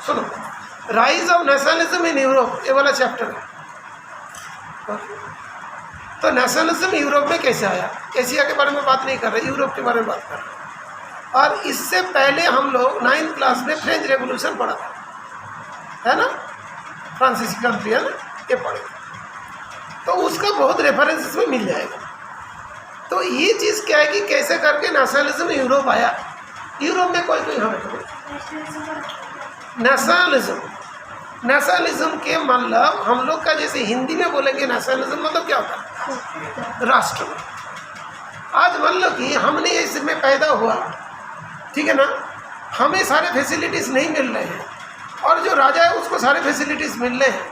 सुनो, rise of nationalism in Europe, ये वाला चैप्टर है। तो नेशनलिज्म यूरोप में कैसे आया, एशिया के बारे में बात नहीं कर रहे, यूरोप के बारे में बात कर रहे। और इससे पहले हम लोग 9th क्लास में फ्रेंच रेवोल्यूशन पढ़ा था, है ना, फ्रांसीसी कंट्री, है ना, ये पढ़े, तो उसका बहुत रेफरेंस इसमें मिल जाएगा। तो ये चीज़ क्या है कि कैसे करके नेशनलिज्म यूरोप आया। यूरोप में कोई हमें नेशनलिज्म के मतलब हम लोग का जैसे हिंदी में बोलेंगे नेशनलिज्म मतलब क्या होता है, राष्ट्र। आज मान लो कि हमने इसमें पैदा हुआ, ठीक है ना, हमें सारे फैसिलिटीज़ नहीं मिल रहे हैं, और जो राजा है उसको सारे फैसिलिटीज़ मिल रहे हैं,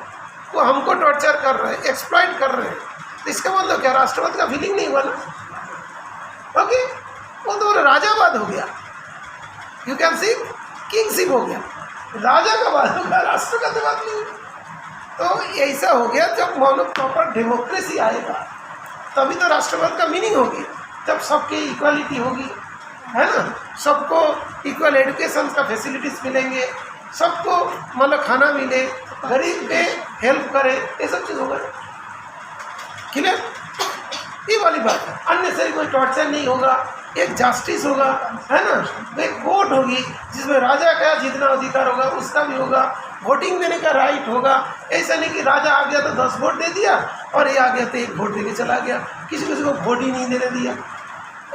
वो हमको टॉर्चर कर रहे हैं, एक्सप्लॉइट कर रहे हैं। तो इसका मतलब क्या, राष्ट्रवाद का फीलिंग नहीं हुआ ना। ओके, वो तो राजावाद हो गया, यू कैन सी किंगशिप हो गया, राजा का बात होगा, राष्ट्र का तो बात नहीं। तो ऐसा हो गया, जब मानो प्रॉपर डेमोक्रेसी आएगा तभी तो राष्ट्रवाद का मीनिंग होगी, जब सबकी इक्वालिटी होगी, है ना, सबको इक्वल एजुकेशन का फैसिलिटीज़ मिलेंगे, सबको मतलब खाना मिले, गरीब पे हेल्प करे, ये सब चीज़ होगा। क्लियर, ये वाली बात है। अननेसेसरी कोई टॉर्चर नहीं होगा, एक जस्टिस होगा, है ना, एक कोर्ट होगी जिसमें राजा का जितना अधिकार होगा उसका भी होगा, वोटिंग देने का राइट होगा। ऐसा नहीं कि राजा आ गया तो 10 वोट दे दिया और ये आ गया तो 1 वोट दे के चला गया, किसी को वोट ही नहीं देने दिया।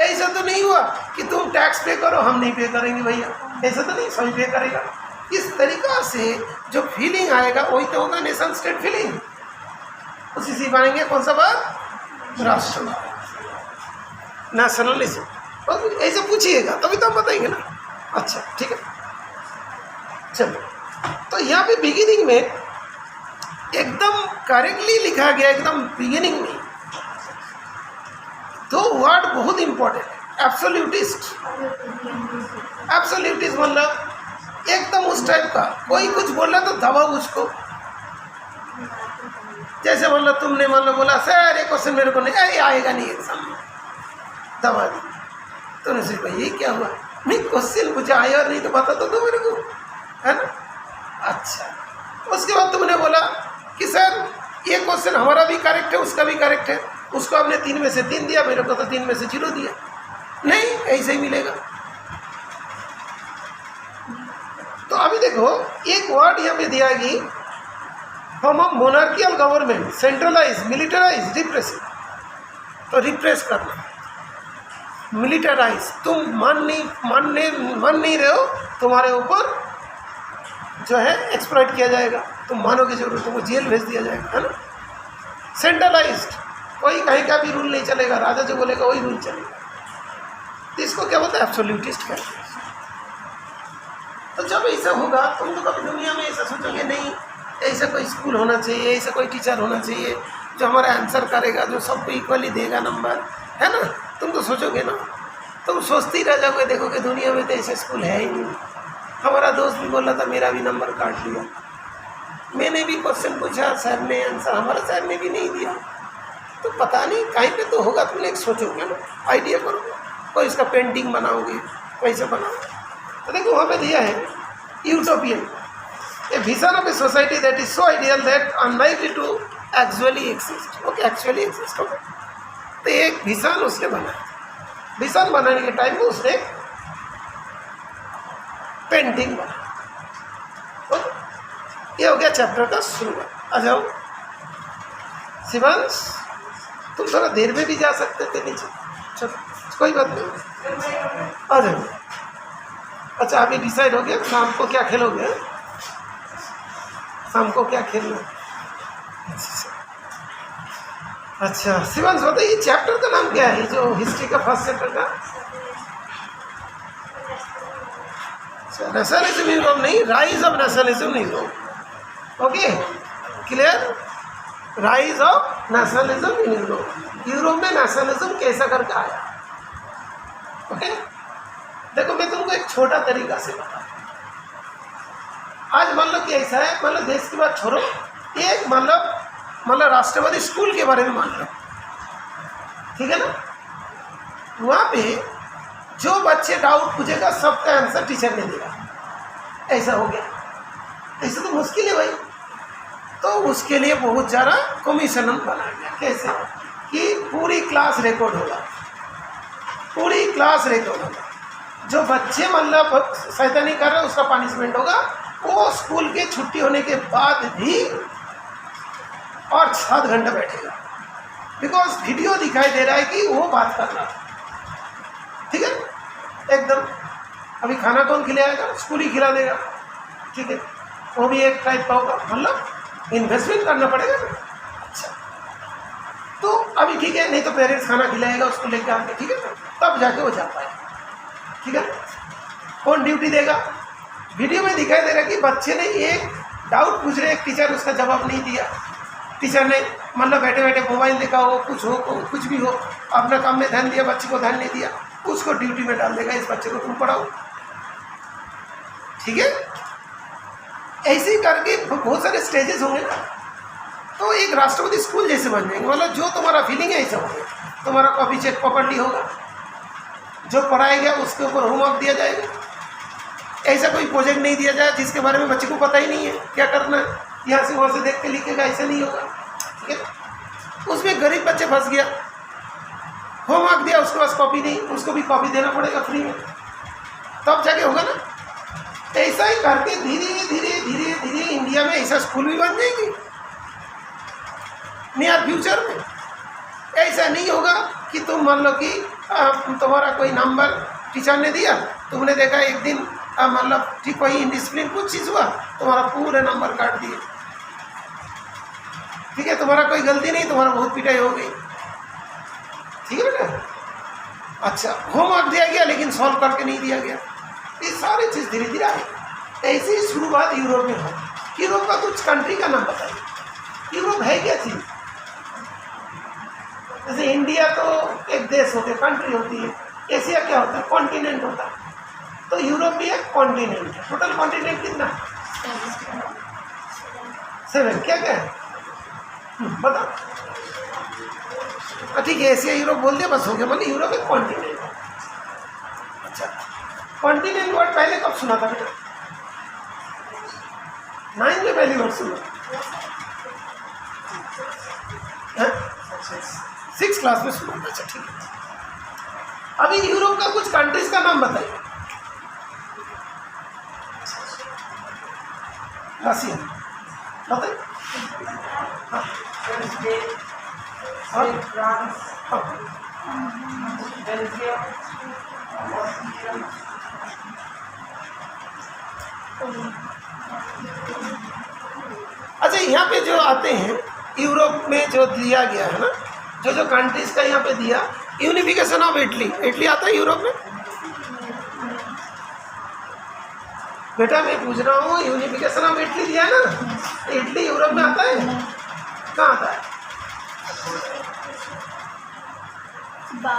ऐसा तो नहीं हुआ कि तुम टैक्स पे करो, हम नहीं पे करेंगे भैया, ऐसा तो नहीं, सभी पे करेगा। इस तरीक़ा से जो फीलिंग आएगा वही तो होगा नेशन स्टेट फीलिंग, उसी से बनेंगे कौन सा बात, राष्ट्रवाद, नेशनलिज्म। और ऐसे पूछिएगा तभी तो हम बताएंगे ना। अच्छा ठीक है, चलो, तो यहाँ पे बिगिनिंग में एकदम करेक्टली लिखा गया, एकदम बिगिनिंग में दो वर्ड बहुत इंपॉर्टेंट है, एब्सोल्यूटिस्ट। एब्सोल्यूटिस्ट मतलब एकदम उस टाइप का, कोई कुछ बोला तो दबाओ उसको। जैसे मतलब तुमने मतलब बोला सर ये क्वेश्चन मेरे को नहीं आएगा, नहीं एग्जाम में, दबा दी तो सिर्फ भाई ये क्या हुआ, नहीं क्वेश्चन मुझे आया और नहीं तो बता तो दो मेरे को, है ना। अच्छा, उसके बाद तुमने बोला कि सर ये क्वेश्चन हमारा भी करेक्ट है, उसका भी करेक्ट है, उसको आपने 3 में से 3 दिया, मेरे को तो 3 में से 0 दिया, नहीं ऐसे ही मिलेगा। तो अभी देखो एक वर्ड यहाँ पे दिया कि form of monarchial government, centralize, militarize, repressive. तो रिप्रेस करना, मिलिटराइज, तुम मान नहीं रहे हो, तुम्हारे ऊपर जो है एक्सप्लॉइट किया जाएगा, तुम मानोगे जरूर, तुमको जेल भेज दिया जाएगा, है ना। सेंट्रलाइज्ड, कोई कहीं का भी रूल नहीं चलेगा, राजा जो बोलेगा वही रूल चलेगा। तो इसको क्या बोलते हैं, एब्सोल्यूटिस्ट कहते हैं। तो जब ऐसा होगा तुम तो कभी दुनिया में ऐसा सोचोगे नहीं, ऐसा कोई स्कूल होना चाहिए, ऐसा कोई टीचर होना चाहिए जो हमारा आंसर करेगा, जो सबको इक्वली देगा नंबर, है ना। तुम तो सोचोगे ना, तुम सोचते ही रह जाओगे, देखोगे दुनिया में तो ऐसा स्कूल है ही नहीं। हमारा दोस्त भी बोल रहा था मेरा भी नंबर काट लिया, मैंने भी क्वेश्चन पूछा, सर ने आंसर, हमारे सर ने भी नहीं दिया। तो पता नहीं कहीं पे तो होगा, तुम एक सोचोगे ना, आइडिया करोगे, कोई इसका पेंटिंग बनाओगे, कैसे बनाओगे। तो देखो वहाँ पे दिया है utopian, a vision of a society that is so ideal that unlikely to actually exist. Okay, actually exist हो गया। तो एक विजन उसने बनाया, विजन बनाने के टाइम में उसने पेंटिंग बना। ये हो गया चैप्टर का शुरुआत। आ जाओ शिवांश, तुम थोड़ा देर में भी जा सकते थे नीचे, चलो कोई बात नहीं, आ जाओ। अच्छा अभी डिसाइड हो गया शाम को क्या खेलोगे, शाम को क्या खेलना। अच्छा शिवांश बताइए चैप्टर का नाम क्या है, जो हिस्ट्री का फर्स्ट चैप्टर का। नेशनलिज्म यूरोप नहीं, rise of nationalism Europe. Okay clear, rise of nationalism in Europe, Europe में नेशनलिज्म कैसा करके आया। ओके देखो मैं तुमको एक छोटा तरीका से बता, आज मान लो कि ऐसा है, मान लो देश की बात छोड़ो, एक मतलब राष्ट्रवादी स्कूल के बारे में मान लो, ठीक है ना। वहाँ पे जो बच्चे डाउट पूछेगा सबका आंसर टीचर ने देगा, ऐसा हो गया। ऐसे तो मुश्किल है भाई। तो उसके लिए बहुत ज़्यादा कमीशन बनाया गया। कैसे कि पूरी क्लास रिकॉर्ड होगा, पूरी क्लास रिकॉर्ड होगा। जो बच्चे मतलब शैतानी कर रहे हैं उसका पनिशमेंट होगा। वो स्कूल के छुट्टी होने के बाद भी और 7 घंटा बैठेगा, बिकॉज वीडियो दिखाई दे रहा है कि वो बात कर रहा है। ठीक है एकदम। अभी खाना कौन खिलाएगा? स्कूल ही खिला देगा। ठीक है, वो भी एक टाइप का होगा, मतलब इन्वेस्टमेंट करना पड़ेगा ना। अच्छा, तो अभी ठीक है, नहीं तो पेरेंट्स खाना खिलाएगा उसको लेकर आके, ठीक है ना, तब जाके वो जा पाएगा। ठीक है, कौन ड्यूटी देगा? वीडियो में दिखाई दे रहा है कि बच्चे ने एक डाउट पूछ रहे, एक टीचर उसका जवाब नहीं दिया। टीचर ने मतलब बैठे बैठे मोबाइल देखा हो, कुछ भी हो, अपना काम में ध्यान दिया, बच्चे को ध्यान नहीं दिया, उसको ड्यूटी में डाल देगा, इस बच्चे को तुम पढ़ाओ। ठीक है, ऐसे ही करके बहुत सारे स्टेजेस होंगे ना। तो एक राष्ट्रपति स्कूल जैसे बन जाएंगे, मतलब जो तुम्हारा फीलिंग है ऐसा होगा। तुम्हारा कॉपी चेक प्रॉपर्ली होगा, जो पढ़ाया गया उसके ऊपर होमवर्क दिया जाएगा। ऐसा कोई प्रोजेक्ट नहीं दिया जाए जिसके बारे में बच्चे को पता ही नहीं है क्या करना है, यहाँ से वहाँ से देख के लिखेगा, ऐसा नहीं होगा। ठीक है, उसमें गरीब बच्चे फंस गया, होमवर्क दिया उसके पास कॉपी नहीं, उसको भी कॉपी देना पड़ेगा फ्री में, तब जाके होगा ना। ऐसा ही करके धीरे धीरे धीरे धीरे इंडिया में ऐसा स्कूल भी बन जाएगी नियर फ्यूचर में। ऐसा नहीं होगा कि तुम मान लो कि तुम्हारा कोई नंबर टीचर ने दिया, तुमने देखा एक दिन मतलब ठीक कोई इंडिसिप्लिन कुछ चीज़ हुआ, तुम्हारा पूरे नंबर काट दिए। ठीक है, तुम्हारा कोई गलती नहीं, तुम्हारा बहुत पिटाई हो गई। ठीक है बेटा। अच्छा, होमवर्क दिया गया लेकिन सॉल्व करके नहीं दिया गया। ये सारी चीज़ धीरे धीरे आई। ऐसी ही शुरुआत यूरोप में हो। यूरोप का कुछ कंट्री का नाम बताइए। यूरोप है क्या चीज़? जैसे इंडिया तो एक देश होते, कंट्री होती है। एशिया क्या होता है? कॉन्टिनेंट होता है। तो यूरोप भी एक कॉन्टिनेंट है। टोटल कॉन्टिनेंट कितना? 7। क्या क्या है बताओ। ठीक है, एशिया यूरोप बोल दिया बस हो गया, मतलब यूरोप एक कॉन्टिनेंट है। अच्छा, कॉन्टिनेंट वर्ड पहले कब सुना था बेटा? 9 में पहली वर्ड सुना, 6 क्लास में सुना था। अच्छा ठीक है, अभी यूरोप का कुछ कंट्रीज का नाम बताइए। रशिया बताइए, फ्रांस, बेल्जियम, अच्छा यहाँ पे जो आते हैं यूरोप में जो दिया गया है ना, जो कंट्रीज का यहाँ पे दिया, यूनिफिकेशन ऑफ इटली। इटली आता है यूरोप में? बेटा मैं पूछ रहा हूँ, यूनिफिकेशन ऑफ इटली दिया ना, इटली यूरोप में आता है? कहाँ आता है?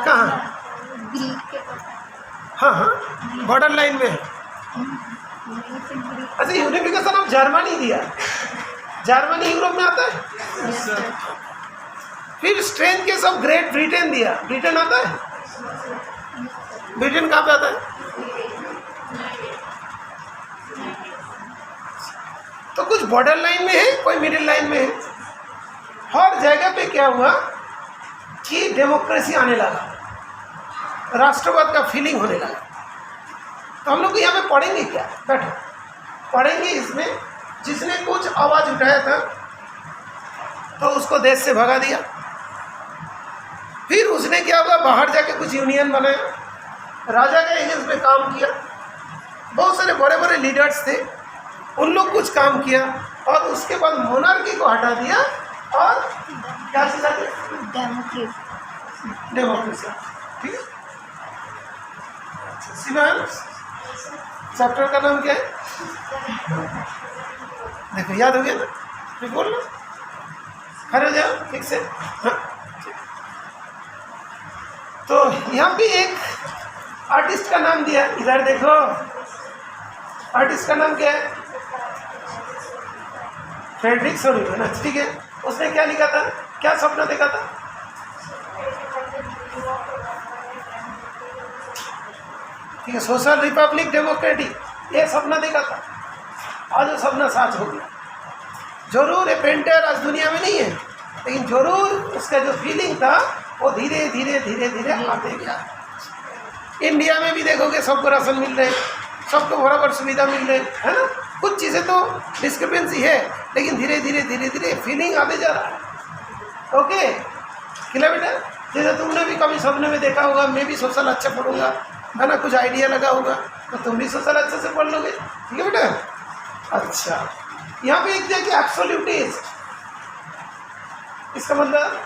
कहाँ? हाँ हाँ, बॉर्डर लाइन में है। अच्छा, यूनिफिकेशन ऑफ जर्मनी दिया, जर्मनी यूरोप में आता है? फिर strength case of great Britain दिया, ब्रिटेन आता है? ब्रिटेन कहाँ पे आता है? तो कुछ बॉर्डर लाइन में है, कोई मिडिल लाइन में है। हर जगह पे क्या हुआ कि डेमोक्रेसी आने लगा, राष्ट्रवाद का फीलिंग होने लगा। तो हम लोग यहाँ पे पढ़ेंगे क्या? बैठो पढ़ेंगे। इसमें जिसने कुछ आवाज़ उठाया था तो उसको देश से भगा दिया। फिर उसने क्या हुआ, बाहर जाके कुछ यूनियन बनाया, राजा के अगेंस्ट में काम किया। बहुत सारे बड़े बड़े लीडर्स थे, उन लोग कुछ काम किया और उसके बाद मोनार्की को हटा दिया और क्या चीज़ आ गई? डेमोक्रेसी। ठीक है, सिवान चैप्टर का नाम क्या है? देखो याद हो गया ना, फिर बोल लो, खड़े हो जाओ ठीक से। हाँ, तो यहाँ पे एक आर्टिस्ट का नाम दिया, इधर देखो, आर्टिस्ट का नाम क्या है? Frederick solution. ना ठीक है, उसने क्या लिखा था, क्या सपना देखा था? ठीक है, सोशल रिपब्लिक डेमोक्रेटिक, ये सपना देखा था। आज वो सब नसाज हो गया। जरूर ये पेंटर आज दुनिया में नहीं है, लेकिन जरूर उसका जो फीलिंग था वो धीरे धीरे धीरे धीरे आते गया। इंडिया में भी देखोगे सबको राशन मिल रहे, सबको बराबर सुविधा मिल रही है ना। कुछ चीज़ें तो डिस्क्रिपेंसी है, लेकिन धीरे धीरे धीरे धीरे फीलिंग आते जा रहा है। ओके क्लियर बेटा? जैसे तुमने भी कभी सपने में देखा होगा मैं भी सोशल अच्छा पढ़ूंगा, है ना, कुछ आइडिया लगा होगा तो तुम भी सोशल अच्छे से पढ़ लोगे। ठीक है बेटा? अच्छा, यहाँ पे एक देखिए एब्सोल्यूटिस्ट, इसका मतलब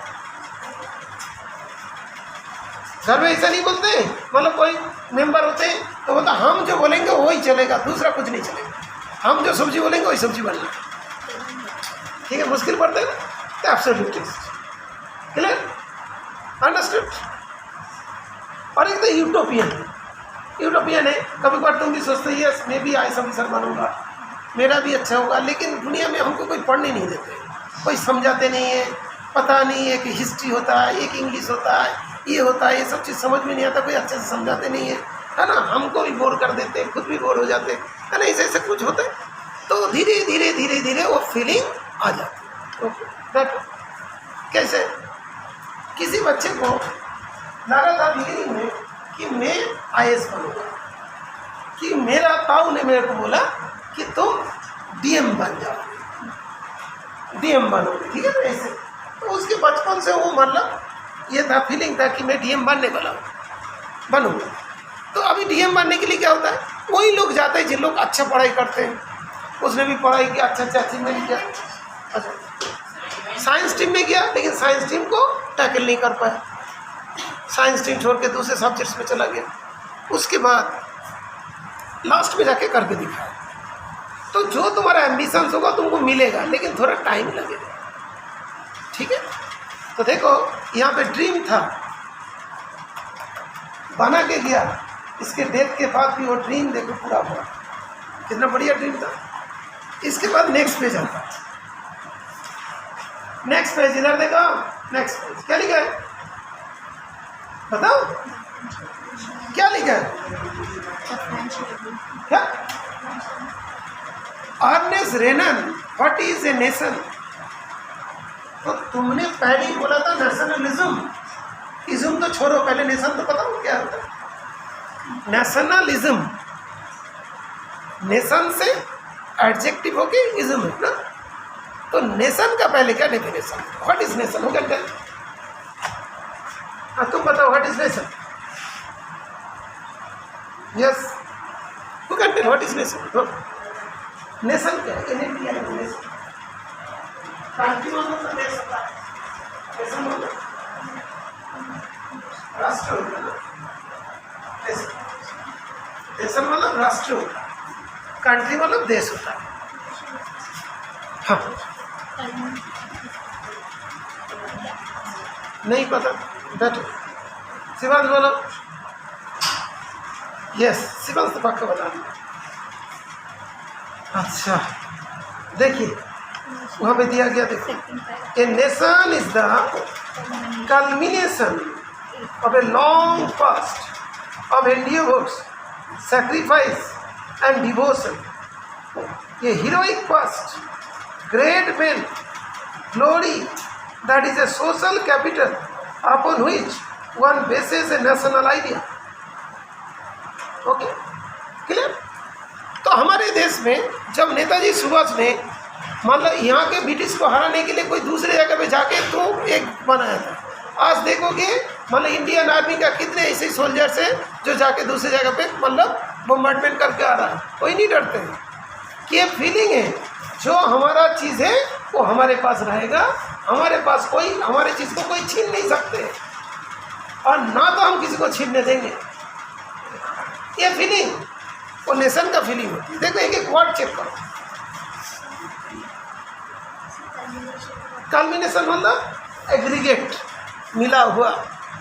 घर में ऐसा नहीं बोलते, मतलब कोई मेंबर होते हैं तो बोलता हम जो बोलेंगे वही चलेगा, दूसरा कुछ नहीं चलेगा, हम जो सब्जी बोलेंगे वही सब्जी बनना। ठीक है? मुश्किल पड़ता है ना, तो एब्सोल्यूटिस्ट। क्लियर? अंडरस्टूड? और एक तो यूटोपियन है। कभी बार तुम भी सोचते ही मैं भी IAS ऑफिसर बनूंगा, मेरा भी अच्छा होगा, लेकिन दुनिया में हमको कोई पढ़ने नहीं देते, कोई समझाते नहीं है, पता नहीं है कि हिस्ट्री होता है, एक इंग्लिश होता है, ये होता है, ये सब चीज़ समझ में नहीं आता, कोई अच्छे से समझाते नहीं है ना। हमको भी बोर कर देते हैं, खुद भी बोर हो जाते हैं, है ना, ऐसे कुछ होता है। तो धीरे धीरे धीरे धीरे वो फीलिंग आ जाती है। ओके, कैसे किसी बच्चे को लगा था बिगिनिंग में कि मैं IAS बनूंगा, कि मेरा ताऊ ने मेरे को बोला कि तुम DM बन जाओ, DM बनोगे। ठीक है ना? ऐसे तो उसके बचपन से वो मतलब ये था, फीलिंग था कि मैं DM बनने वाला बनूंगा। तो अभी DM बनने के लिए क्या होता है, वही लोग जाते हैं जिन लोग अच्छा पढ़ाई करते हैं। उसने भी पढ़ाई किया, अच्छा चीज में किया, अच्छा साइंस टीम में गया, लेकिन साइंस टीम को टैकल नहीं कर पाया, साइंस टीम छोड़ के दूसरे सब्जेक्ट्स में चला गया। उसके बाद लास्ट में जाके करके दिखाया। तो जो तुम्हारा एम्बिशंस होगा तुमको मिलेगा, लेकिन थोड़ा टाइम लगेगा। ठीक है? तो देखो यहाँ पे ड्रीम था, बना के गया, इसके डेथ के बाद भी वो ड्रीम देखो पूरा हुआ, कितना बढ़िया ड्रीम था। इसके बाद नेक्स्ट पेज आता, नेक्स्ट पेज इधर देखो, नेक्स्ट पेज क्या लिखा है बताओ, क्या लिखा है? क्या? Ernest Renan, what is a nation? तो तुमने पहले ही बोला था नेशनलिज्म, इज्म तो छोड़ो, पहले नेशन तो बताओ क्या होता है। नेशनलिज्म, नेशन से एडजेक्टिव हो के इज्म है ना। तो नेशन का पहले क्या डेफिनेशन, व्हाट इज नेशन? हो गया? तुम बताओ what is nation? Yes, who can tell what is nation? Nation क्या है? नेशन कंट्री मतलब देश होता है, नेशन मतलब राष्ट्र होता है। नेशन मतलब राष्ट्र होता है, कंट्री मतलब देश होता है। हाँ, नहीं पता, बैठो शिवांश बोलो। यस, शिवांश तो पक्का बता दिया। अच्छा देखिए वहाँ पे दिया गया, देखो, a nation is the culmination of a long past of endeavors, sacrifice and devotion, a heroic past, great men, glory, that is a social capital upon which one bases a national idea. Okay, clear? तो हमारे देश में जब नेताजी सुभाष ने मतलब यहाँ के British को हराने के लिए कोई दूसरे जगह पे जाके तो एक बनाया था। आज देखोगे मतलब इंडियन आर्मी का कितने ऐसे सोल्जर्स हैं जो जाके दूसरी जगह पे मतलब बम्बार्डमेंट करके आ रहा है, कोई नहीं डरते हैं। कि ये फीलिंग है, जो हमारा चीज़ है वो हमारे पास रहेगा, हमारे पास कोई हमारे चीज़ को कोई छीन नहीं सकते और ना तो हम किसी को छीनने देंगे। ये फीलिंग वो नेशन का फीलिंग होती है। देखो एक एक वर्ड चेक करो। कल्मिनेशन मतलब एग्रीगेट, मिला हुआ,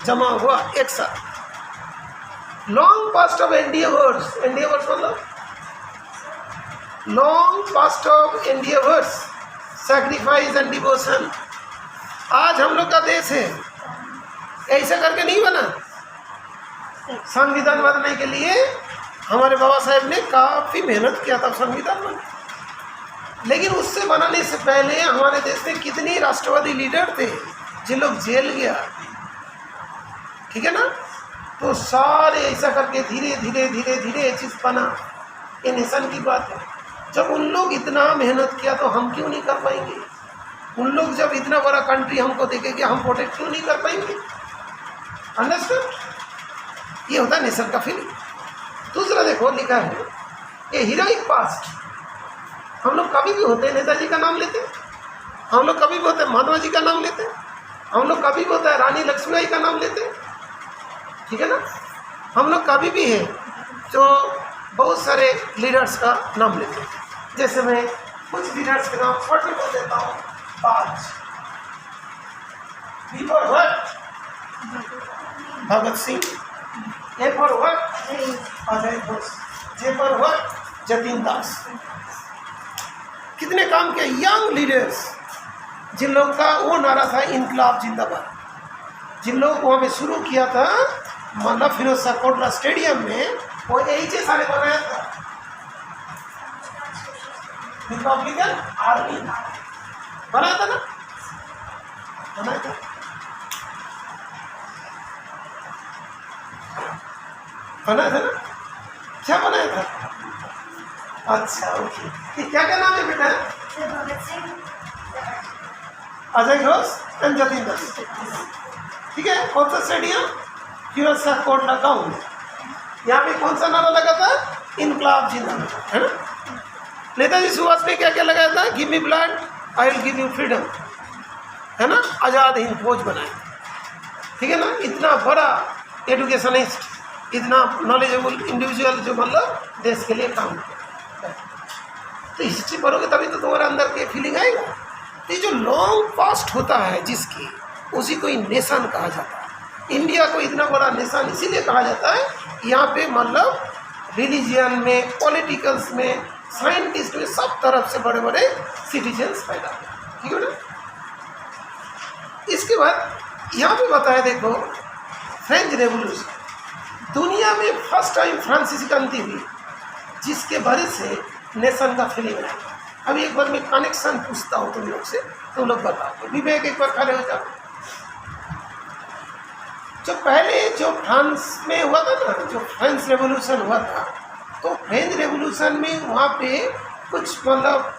जमा हुआ एक साथ। Long past of endeavours, endeavours मतलब long past of endeavours, sacrifice and devotion. आज हम लोग का देश है, ऐसे करके नहीं बना। संविधान बनने के लिए हमारे बाबा साहेब ने काफ़ी मेहनत किया था संविधान में। लेकिन उससे बनाने से पहले हमारे देश में कितने राष्ट्रवादी लीडर थे जिन लोग जेल गया, ठीक है ना। तो सारे ऐसा करके धीरे धीरे धीरे धीरे ये चीज़ बना। ये नेशन की बात है। जब उन लोग इतना मेहनत किया तो हम क्यों नहीं कर पाएंगे? उन लोग जब इतना बड़ा कंट्री हमको देखेंगे, हम प्रोटेक्ट क्यों नहीं कर पाएंगे? अंडरस्टैंड? ये होता है नेशन का फीलिंग। दूसरा देखो लिखा है ये हीरोइक पास्ट। हम लोग कभी भी होते हैं नेताजी का नाम लेते हैं, हम लोग कभी भी होते हैं महात्मा जी का नाम लेते हैं, हम लोग कभी भी होता है रानी लक्ष्मीबाई का नाम लेते हैं, ठीक है ना। हम लोग कभी भी है जो बहुत सारे लीडर्स का नाम लेते हैं। जैसे मैं कुछ लीडर्स के नाम छोटे को देता हूँ। 5 B for what? Bhagat Singh. A for what? Ajay Ghosh. J for what? Jatin दास। कितने काम किए यंग लीडर्स, जिन लोग का वो नारा था इनकलाब जिंदाबाद, जिन लोग वहाँ पे शुरू किया था मतलब फिरोज शाह कोटला स्टेडियम में, वो यही से सारे बनाया था रिपब्लिकन आर्मी बनाया था ना, बनाया था। बनाया था ना, क्या बनाया था? अच्छा ओके। ये क्या क्या नाम है बेटा? अजय घोष एंड जतिन दास, ठीक है। कौन सा स्टेडियम? फिरोज शाह कोटला गाँव। यहाँ पे कौन सा नारा लगा था? इनकलाब जिंदाबाद, है ना। नेताजी सुभाष ने क्या क्या लगाया था? Give me blood I will give you freedom, है ना। आज़ाद हिंद फौज बनाए, ठीक है ना। इतना बड़ा एजुकेशनिस्ट, इतना नॉलेजेबल इंडिविजुअल जो मतलब देश के लिए काम किया। तो हिस्ट्री पढ़ोगे तभी तो तुम्हारे अंदर के फीलिंग आएगा। तो ये जो लॉन्ग पास्ट होता है जिसकी, उसी को ही नेशन कहा जाता है। इंडिया को इतना बड़ा नेशन इसीलिए कहा जाता है, यहाँ पे मतलब रिलीजियन में, पॉलिटिकल्स में, साइंटिस्ट में, सब तरफ से बड़े बड़े सिटीजन्स पैदा हुए, ठीक है ना। इसके बाद यहाँ पे बताया देखो फ्रेंच रेवोल्यूशन। दुनिया में फर्स्ट टाइम फ्रांसीसी क्रांति हुई, जिसके वजह से नेशन का फीलिंग आया। अभी एक बार मैं कनेक्शन पूछता हूँ तुम लोग से, तुम लोग बताओ। विवेक एक बार खड़े हो जाओ। जो पहले जो फ्रांस में हुआ था ना, जो फ्रेंच रेवोल्यूशन हुआ था, तो फ्रेंच रेवोल्यूशन में वहाँ पे कुछ मतलब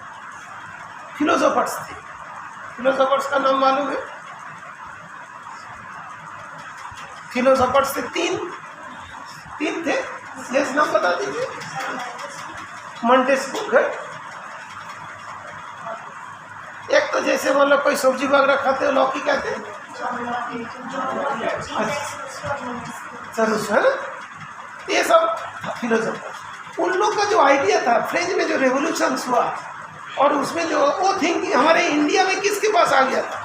फिलोसोफर्स थे। फिलोसोफर्स का नाम मालूम है? फिलोसोफर्स थे तीन थे। यस, नाम बता दीजिए। मोंटेस्क्यू, एक तो जैसे मतलब कोई सब्जी वगैरह खाते हो, लौकी कहते हैं, है ना। ये सब फिलोसोफर। उन लोग का जो आइडिया था फ्रेंच में जो रेवोल्यूशन हुआ, और उसमें जो वो थिंकिंग हमारे इंडिया में किसके पास आ गया था?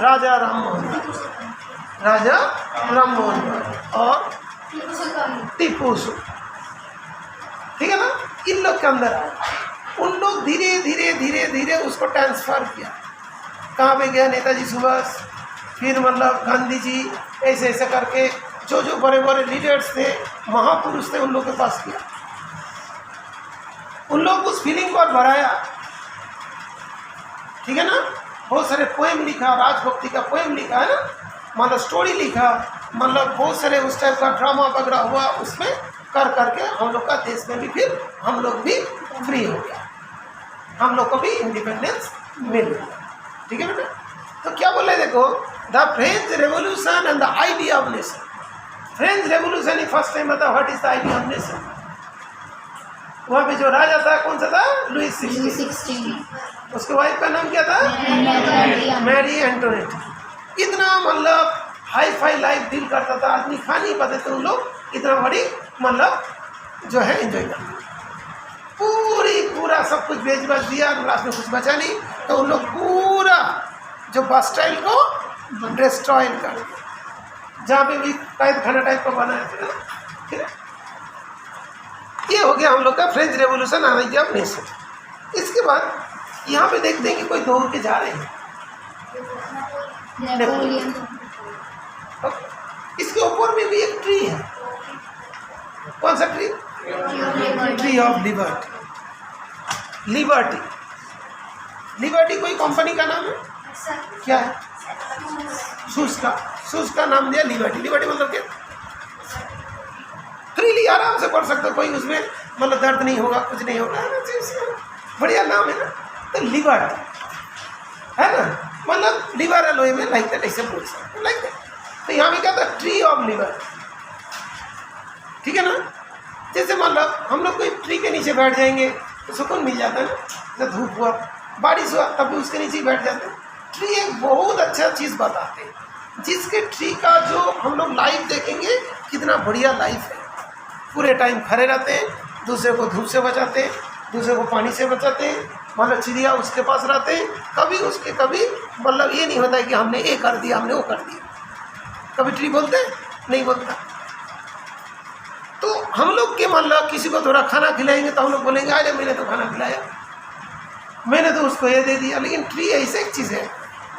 राजा राममोहन और टीपू सुल्तान, ठीक है ना। इन लोग के अंदर आया। उन लोग धीरे धीरे धीरे धीरे उसको ट्रांसफर किया। कहाँ पे गया? नेताजी सुभाष, फिर मतलब गांधी जी, ऐसे ऐसे करके जो जो बड़े बड़े लीडर्स थे, महापुरुष थे, उन लोग के पास किया। उन लोग उस फीलिंग को बढ़ाया, ठीक है ना। बहुत सारे पोएम लिखा, राजभक्ति का पोएम लिखा है ना, मतलब स्टोरी लिखा, मतलब बहुत सारे उस टाइप का ड्रामा वगैरह हुआ। उसमें कर करके हम लोग का देश में भी फिर हम लोग भी फ्री हो गया, हम लोग को भी इंडिपेंडेंस मिल गया, ठीक है बेटा। तो क्या बोले देखो, the French revolution and the idea of nation. French revolution ही फर्स्ट टाइम बता what is the idea of nation. वहाँ पे जो राजा था कौन सा था? लुइस 16। उसके वाइफ का नाम क्या था? Mary Antoinette. इतना मतलब हाई फाई लाइफ डील करता था, आदमी खा नहीं पाते थे उन लोग, इतना बड़ी मतलब जो है एंजॉय करते। पूरा सब कुछ बेच बच दिया, लास्ट में कुछ बचा नहीं, तो उन लोग पूरा जो बस स्टाइल को डिस्ट्रॉय कर दिया, जहाँ पे भी कैद खाना टाइप का बनाया था, ठीक है। ये हो गया हम लोग का French revolution, idea of nation. इसके बाद यहाँ पे देखते हैं कि कोई दौड़ के जा रहे हैं, नेपोलियन। इसके ऊपर में भी एक ट्री है। कौन सा tree? Tree of liberty. Liberty. Liberty कोई कंपनी का नाम है? क्या है? शूज का नाम दिया लिबर्टी। लिबर्टी मतलब क्या? फ्रीली आराम से पढ़ सकते हो, कोई उसमें मतलब दर्द नहीं होगा, कुछ नहीं होगा, बढ़िया नाम है ना। तो लिबर्टी है ना, मतलब लिबरल वे में लाइक दैट, ऐसे बोल सकते लाइक दैट। तो यहाँ पे क्या था? ट्री ऑफ लिबर, ठीक है ना। जैसे मतलब हम लोग कोई ट्री के नीचे बैठ जाएंगे तो सुकून मिल जाता है ना। जब धूप हुआ, बारिश हुआ, तब भी उसके नीचे ही बैठ जाते हैं। ट्री एक बहुत अच्छा चीज़ बताते हैं, जिसके ट्री का जो हम लोग लाइफ देखेंगे, कितना बढ़िया लाइफ है। पूरे टाइम खड़े रहते हैं, दूसरे को धूप से बचाते हैं, दूसरे को पानी से बचाते हैं, मतलब चिड़िया उसके पास रहते हैं। कभी मतलब ये नहीं होता है कि हमने ये कर दिया, हमने वो कर दिया। कभी ट्री बोलते हैं? नहीं बोलता। तो हम लोग के मतलब किसी को थोड़ा खाना खिलाएंगे तो हम लोग बोलेंगे अरे मैंने तो खाना खिलाया, मैंने तो उसको ये दे दिया। लेकिन ट्री ऐसी एक चीज़ है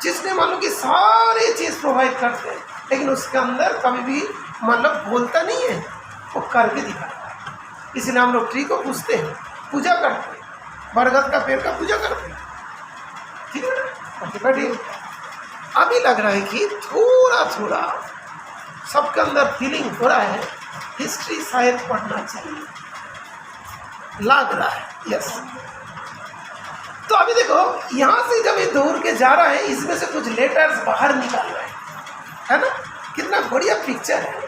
जिसने मान लो कि सारे चीज़ प्रोवाइड करते हैं, लेकिन उसके अंदर कभी भी मतलब बोलता नहीं है, वो करके दिखाता है। इसलिए हम लोग ट्री को पूजते हैं, पूजा करते हैं, बरगद का पेड़ का पूजा करते हैं, ठीक है ना। बैठिए, अभी लग रहा है कि थोड़ा थोड़ा सबके अंदर फीलिंग हो रहा है हिस्ट्री शायद पढ़ना चाहिए, लग रहा है। यस। तो अभी देखो, यहाँ से जब ये दौड़ के जा रहा है, इसमें से कुछ लेटर्स बाहर निकाल रहे हैं, है ना। कितना बढ़िया पिक्चर है।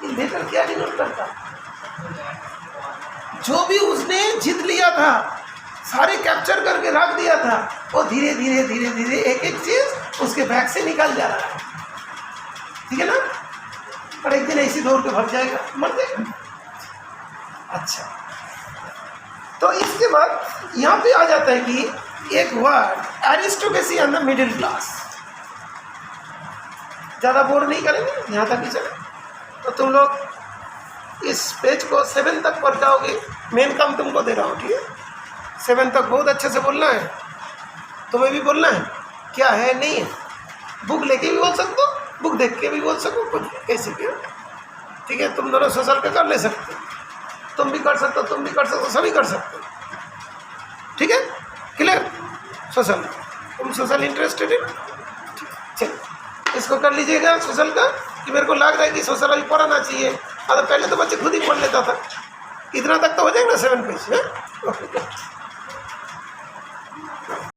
ये लेटर क्या डिनोट करता? जो भी उसने जीत लिया था, सारे कैप्चर करके रख दिया था, वो धीरे धीरे धीरे धीरे एक एक चीज उसके बैग से निकल जा रहा है, ठीक है ना। और एक दिन ऐसी दौड़ के भाग जाएगा, मर जाएगा। अच्छा, तो इसके बाद यहाँ पे आ जाता है कि एक word aristocracy and the middle class. ज़्यादा बोर नहीं करेंगे, यहाँ तक ही चले। तो तुम लोग इस पेज को 7 तक पढ़ जाओगे। मेन काम तुमको दे रहा हूँ, ठीक है। 7 तक बहुत अच्छे से बोलना है, तुम्हें भी बोलना है, क्या है नहीं है। बुक लेके भी बोल सकते हो, बुक देख के भी बोल सको, कुछ कैसे भी, ठीक है। तुम दोनों सोशल पे कर ले सकते हो, तुम भी कर सकते हो, तुम भी कर सकते हो, सभी कर सकते हो, ठीक है। क्लियर? सोशल, तुम सोशल इंटरेस्टेड है, चलो इसको कर लीजिएगा सोशल का। कि मेरे को लग रहा है कि सोशल अभी पढ़ाना चाहिए। पहले तो बच्चे खुद ही पढ़ लेता था। इतना तक तो हो जाएगा ना 7 पेज है। ओके।